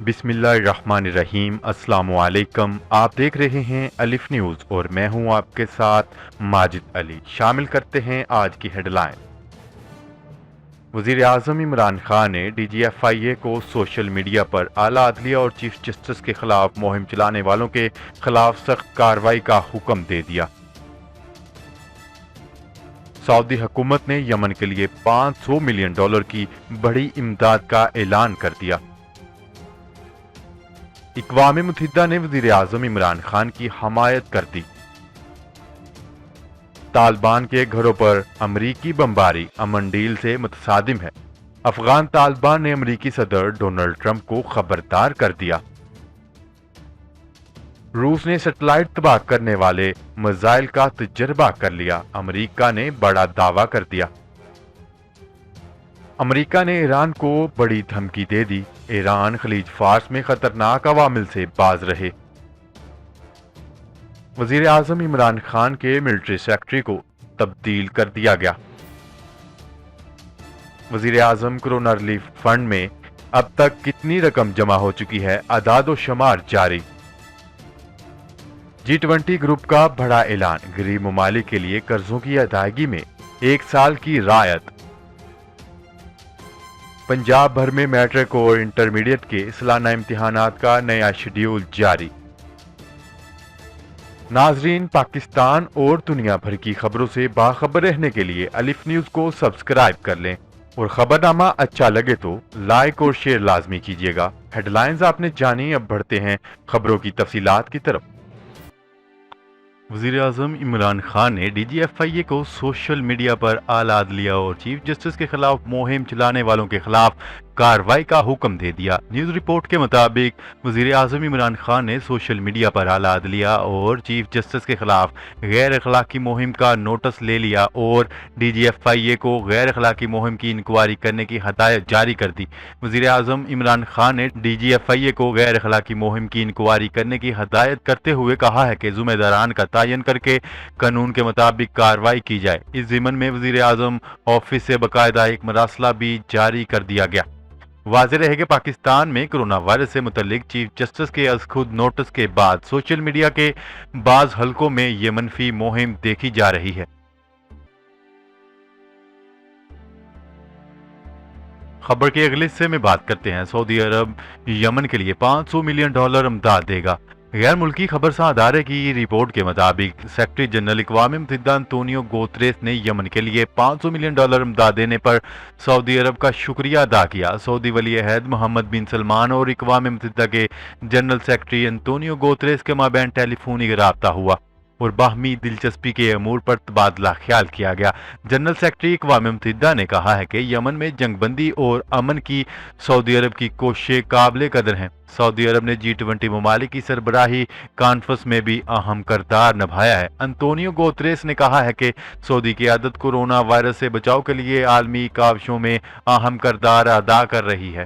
بسم اللہ الرحمن الرحیم۔ السلام علیکم، آپ دیکھ رہے ہیں الف نیوز اور میں ہوں آپ کے ساتھ ماجد علی۔ شامل کرتے ہیں آج کی ہیڈ لائن۔ وزیر اعظم عمران خان نے ڈی جی ایف آئی اے کو سوشل میڈیا پر اعلیٰ عدلیہ اور چیف جسٹس کے خلاف مہم چلانے والوں کے خلاف سخت کارروائی کا حکم دے دیا۔ سعودی حکومت نے یمن کے لیے $500 ملین کی بڑی امداد کا اعلان کر دیا۔ اقوام متحدہ نے وزیر اعظم عمران خان کی حمایت کر دی۔ طالبان کے گھروں پر امریکی بمباری امن ڈیل سے متصادم ہے۔ افغان طالبان نے امریکی صدر ڈونلڈ ٹرمپ کو خبردار کر دیا۔ روس نے سیٹلائٹ تباہ کرنے والے میزائل کا تجربہ کر لیا، امریکہ نے بڑا دعویٰ کر دیا۔ امریکہ نے ایران کو بڑی دھمکی دے دی، ایران خلیج فارس میں خطرناک عوامل سے باز رہے۔ وزیر اعظم عمران خان کے ملٹری سیکرٹری کو تبدیل کر دیا گیا۔ وزیر اعظم کورونا ریلیف فنڈ میں اب تک کتنی رقم جمع ہو چکی ہے، اعداد و شمار جاری۔ G20 گروپ کا بڑا اعلان، غریب ممالک کے لیے قرضوں کی ادائیگی میں 1 سال کی رعایت۔ پنجاب بھر میں میٹرک اور انٹرمیڈیٹ کے سالانہ امتحانات کا نیا شیڈول جاری۔ ناظرین، پاکستان اور دنیا بھر کی خبروں سے باخبر رہنے کے لیے الف نیوز کو سبسکرائب کر لیں اور خبرنامہ اچھا لگے تو لائک اور شیئر لازمی کیجیے گا۔ ہیڈ لائنز آپ نے جانی، اب بڑھتے ہیں خبروں کی تفصیلات کی طرف۔ وزیر اعظم عمران خان نے ڈی جی ایف آئی اے کو سوشل میڈیا پر اعلیٰ عدلیہ اور چیف جسٹس کے خلاف مہم چلانے والوں کے خلاف کارروائی کا حکم دے دیا۔ نیوز رپورٹ کے مطابق وزیر اعظم عمران خان نے سوشل میڈیا پر اعلیٰ عدلیہ اور چیف جسٹس کے خلاف غیر اخلاقی مہم کا نوٹس لے لیا اور ڈی جی ایف آئی اے کو غیر اخلاقی مہم کی انکوائری کرنے کی ہدایت جاری کر دی۔ وزیر اعظم عمران خان نے ڈی جی ایف آئی اے کو غیر اخلاقی مہم کی انکوائری کرنے کی ہدایت کرتے ہوئے کہا ہے کہ ذمہ داران کا تعین کر کے قانون کے مطابق کارروائی کی جائے۔ اس ضمن میں وزیر اعظم آفس سے باقاعدہ ایک مراسلہ بھی جاری کر دیا گیا۔ واضح رہے کہ پاکستان میں کرونا وائرس سے متعلق چیف جسٹس کے از خود نوٹس کے بعد سوشل میڈیا کے بعض حلقوں میں یہ منفی مہم دیکھی جا رہی ہے۔ خبر کے اگلے حصے میں بات کرتے ہیں۔ سعودی عرب یمن کے لیے $500 ملین امداد دے گا۔ غیر ملکی خبرساں ادارے کی رپورٹ کے مطابق سیکرٹری جنرل اقوام متحدہ انطونیو گوتریس نے یمن کے لیے $500 ملین امداد دینے پر سعودی عرب کا شکریہ ادا کیا۔ سعودی ولی عہد محمد بن سلمان اور اقوام متحدہ کے جنرل سیکرٹری انطونیو گوتریس کے مابین ٹیلی فونی رابطہ ہوا اور باہمی دلچسپی کے امور پر تبادلہ خیال کیا گیا۔ جنرل سیکرٹری اقوام متحدہ نے کہا ہے کہ یمن میں جنگ بندی اور امن کی سعودی عرب کی کوششیں قابل قدر ہیں۔ سعودی عرب نے G20 ممالک کی سربراہی کانفرنس میں بھی اہم کردار نبھایا ہے۔ انطونیو گوتریس نے کہا ہے کہ سعودی قیادت کورونا وائرس سے بچاؤ کے لیے عالمی کاوشوں میں اہم کردار ادا کر رہی ہے۔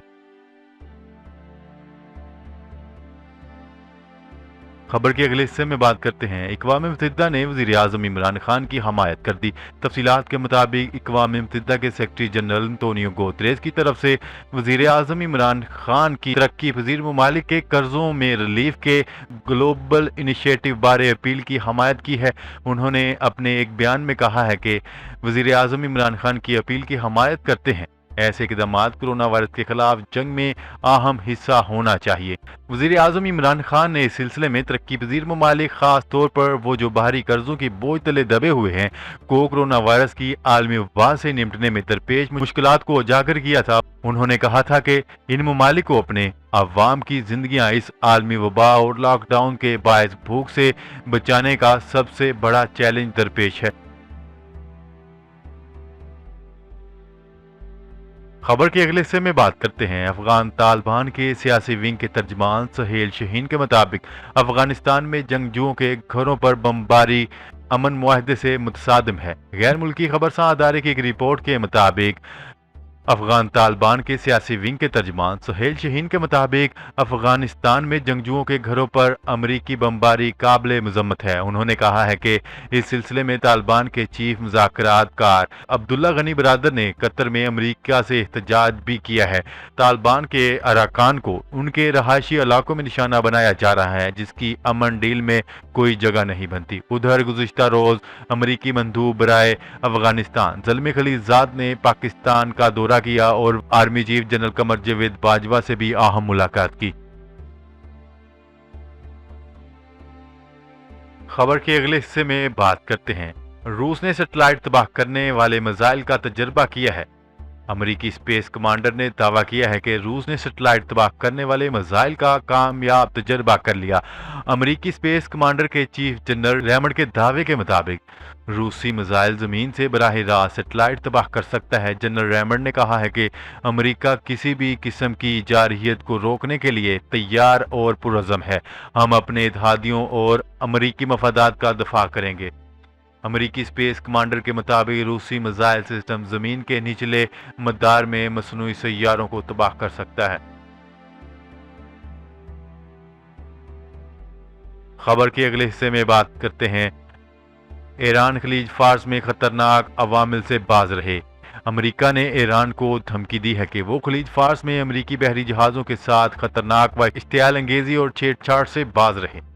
خبر کے اگلے حصے میں بات کرتے ہیں۔ اقوام متحدہ نے وزیر اعظم عمران خان کی حمایت کر دی۔ تفصیلات کے مطابق اقوام متحدہ کے سیکرٹری جنرل انطونیو گوتریس کی طرف سے وزیر اعظم عمران خان کی ترقی پذیر ممالک کے قرضوں میں ریلیف کے گلوبل انیشیٹو بارے اپیل کی حمایت کی ہے۔ انہوں نے اپنے ایک بیان میں کہا ہے کہ وزیر اعظم عمران خان کی اپیل کی حمایت کرتے ہیں۔ ایسے اقدامات کورونا وائرس کے خلاف جنگ میں اہم حصہ ہونا چاہیے۔ وزیر اعظم عمران خان نے اس سلسلے میں ترقی پذیر ممالک، خاص طور پر وہ جو باہری قرضوں کی بوجھ تلے دبے ہوئے ہیں، کو کورونا وائرس کی عالمی وبا سے نمٹنے میں درپیش مشکلات کو اجاگر کیا تھا۔ انہوں نے کہا تھا کہ ان ممالک کو اپنے عوام کی زندگیاں اس عالمی وبا اور لاک ڈاؤن کے باعث بھوک سے بچانے کا سب سے بڑا چیلنج درپیش ہے۔ خبر کے اگلے حصے میں بات کرتے ہیں۔ افغان طالبان کے سیاسی ونگ کے ترجمان سہیل شہین کے مطابق افغانستان میں جنگجوؤں کے گھروں پر بمباری امن معاہدے سے متصادم ہے۔ غیر ملکی خبرساں ادارے کی ایک رپورٹ کے مطابق افغان طالبان کے سیاسی ونگ کے ترجمان سہیل شہین کے مطابق افغانستان میں جنگجوؤں کے گھروں پر امریکی بمباری قابل مذمت ہے۔ انہوں نے کہا ہے کہ اس سلسلے میں طالبان کے چیف مذاکرات کار عبداللہ غنی برادر نے قطر میں امریکہ سے احتجاج بھی کیا ہے۔ طالبان کے اراکان کو ان کے رہائشی علاقوں میں نشانہ بنایا جا رہا ہے، جس کی امن ڈیل میں کوئی جگہ نہیں بنتی۔ ادھر گزشتہ روز امریکی مندوب برائے افغانستان زلمے خلیلزاد نے پاکستان کا دورہ کیا اور army chief general Qamar Javed Bajwa سے بھی اہم ملاقات کی۔ خبر کے اگلے حصے میں بات کرتے ہیں، روس نے سیٹلائٹ تباہ کرنے والے میزائل کا تجربہ کیا ہے۔ امریکی اسپیس کمانڈر نے دعویٰ کیا ہے کہ روس نے سیٹلائٹ تباہ کرنے والے میزائل کا کامیاب تجربہ کر لیا۔ امریکی اسپیس کمانڈر کے چیف جنرل ریمنڈ کے دعوے کے مطابق روسی میزائل زمین سے براہ راست سیٹلائٹ تباہ کر سکتا ہے۔ جنرل ریمنڈ نے کہا ہے کہ امریکہ کسی بھی قسم کی جارحیت کو روکنے کے لیے تیار اور پرعزم ہے۔ ہم اپنے اتحادیوں اور امریکی مفادات کا دفاع کریں گے۔ امریکی اسپیس کمانڈر کے مطابق روسی میزائل سسٹم زمین کے نچلے مدار میں مصنوعی سیاروں کو تباہ کر سکتا ہے۔ خبر کے اگلے حصے میں بات کرتے ہیں، ایران خلیج فارس میں خطرناک عوامل سے باز رہے۔ امریکہ نے ایران کو دھمکی دی ہے کہ وہ خلیج فارس میں امریکی بحری جہازوں کے ساتھ خطرناک و اشتعال انگیزی اور چھیڑ چھاڑ سے باز رہے۔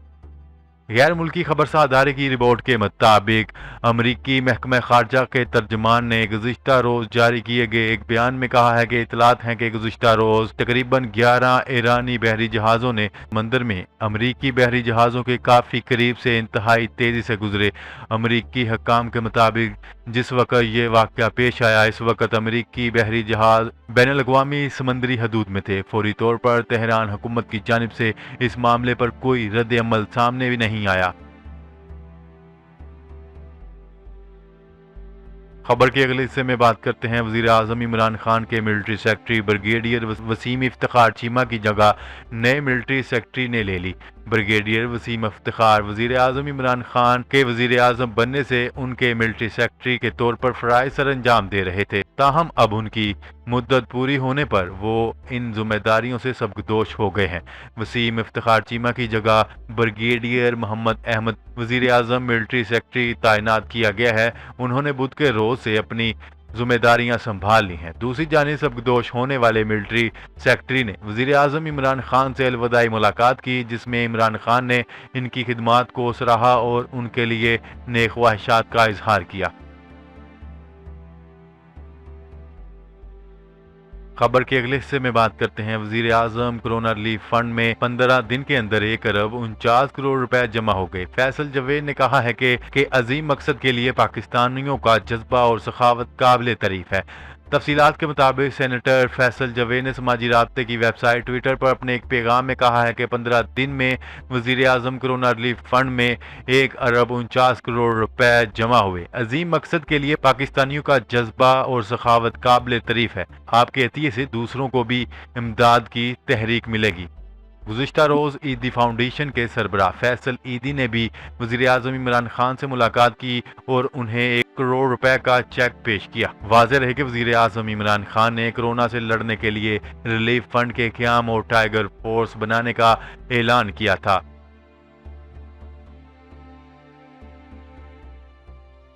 غیر ملکی خبرساز ادارے کی رپورٹ کے مطابق امریکی محکمہ خارجہ کے ترجمان نے گزشتہ روز جاری کیے گئے ایک بیان میں کہا ہے کہ اطلاعات ہیں کہ گزشتہ روز تقریباً 11 ایرانی بحری جہازوں نے سمندر میں امریکی بحری جہازوں کے کافی قریب سے انتہائی تیزی سے گزرے۔ امریکی حکام کے مطابق جس وقت یہ واقعہ پیش آیا اس وقت امریکی بحری جہاز بین الاقوامی سمندری حدود میں تھے۔ فوری طور پر تہران حکومت کی جانب سے اس معاملے پر کوئی رد عمل سامنے بھی نہیں آیا۔ خبر کے اگلے حصے میں بات کرتے ہیں، وزیر اعظم عمران خان کے military secretary brigadier Waseem Iftikhar Cheema کی جگہ نئے ملٹری سیکرٹری نے لے لی۔ بریگیڈیئر وسیم افتخار وزیر اعظم عمران خان کے وزیر اعظم بننے سے ان کے ملٹری سیکرٹری کے طور پر فرائض سر انجام دے رہے تھے، تاہم اب ان کی مدت پوری ہونے پر وہ ان ذمہ داریوں سے سبکدوش ہو گئے ہیں۔ وسیم افتخار چیمہ کی جگہ بریگیڈیئر محمد احمد وزیر اعظم ملٹری سیکرٹری تعینات کیا گیا ہے۔ انہوں نے بدھ کے روز سے اپنی ذمہ داریاں سنبھال لی ہیں۔ دوسری جانب سبکدوش ہونے والے ملٹری سیکرٹری نے وزیر اعظم عمران خان سے الوداعی ملاقات کی، جس میں عمران خان نے ان کی خدمات کو سراہا اور ان کے لیے نیک خواہشات کا اظہار کیا۔ خبر کے اگلے حصے میں بات کرتے ہیں، وزیر اعظم کرونا ریلیف فنڈ میں 15 دن کے اندر 1 ارب 49 کروڑ روپے جمع ہو گئے۔ فیصل جاوید نے کہا ہے کہ عظیم مقصد کے لیے پاکستانیوں کا جذبہ اور سخاوت قابل تعریف ہے۔ تفصیلات کے مطابق سینیٹر فیصل جاوید نے سماجی رابطے کی ویب سائٹ ٹویٹر پر اپنے ایک پیغام میں کہا ہے کہ 15 دن میں وزیر اعظم کرونا ریلیف فنڈ میں 1 ارب 49 کروڑ روپے جمع ہوئے۔ عظیم مقصد کے لیے پاکستانیوں کا جذبہ اور سخاوت قابل تعریف ہے۔ آپ کے عطیے سے دوسروں کو بھی امداد کی تحریک ملے گی۔ گزشتہ روز عیدی فاؤنڈیشن کے سربراہ فیصل عیدی نے بھی وزیر اعظم عمران خان سے ملاقات کی اور انہیں 1 کروڑ روپے کا چیک پیش کیا۔ واضح رہے کہ وزیر اعظم عمران خان نے کورونا سے لڑنے کے لیے ریلیف فنڈ کے قیام اور ٹائیگر فورس بنانے کا اعلان کیا تھا۔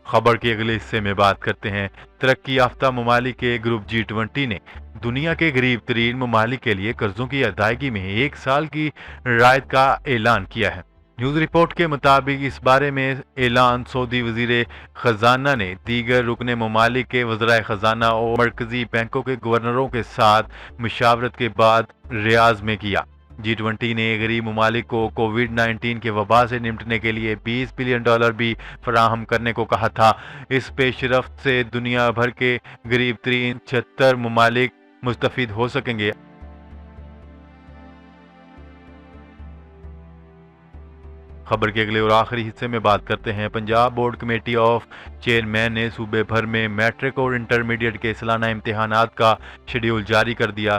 خبر کے اگلے حصے میں بات کرتے ہیں، ترقی یافتہ ممالک کے گروپ G20 نے دنیا کے غریب ترین ممالک کے لیے قرضوں کی ادائیگی میں 1 سال کی رعایت کا اعلان کیا ہے۔ نیوز رپورٹ کے مطابق اس بارے میں اعلان سعودی وزیر خزانہ نے دیگر رکن ممالک کے وزرائے خزانہ اور مرکزی بینکوں کے گورنروں کے ساتھ مشاورت کے بعد ریاض میں کیا۔ G20 نے غریب ممالک کو کووڈ-19 کے وبا سے نمٹنے کے لیے $20 بلین بھی فراہم کرنے کو کہا تھا۔ اس پیش رفت سے دنیا بھر کے غریب ترین 76 ممالک مستفید ہو سکیں گے۔ خبر کے اگلے اور آخری حصے میں بات کرتے ہیں، Punjab board committee of chairman نے صوبے بھر میں میٹرک اور انٹرمیڈیٹ کے سالانہ امتحانات کا شیڈول جاری کر دیا۔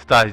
27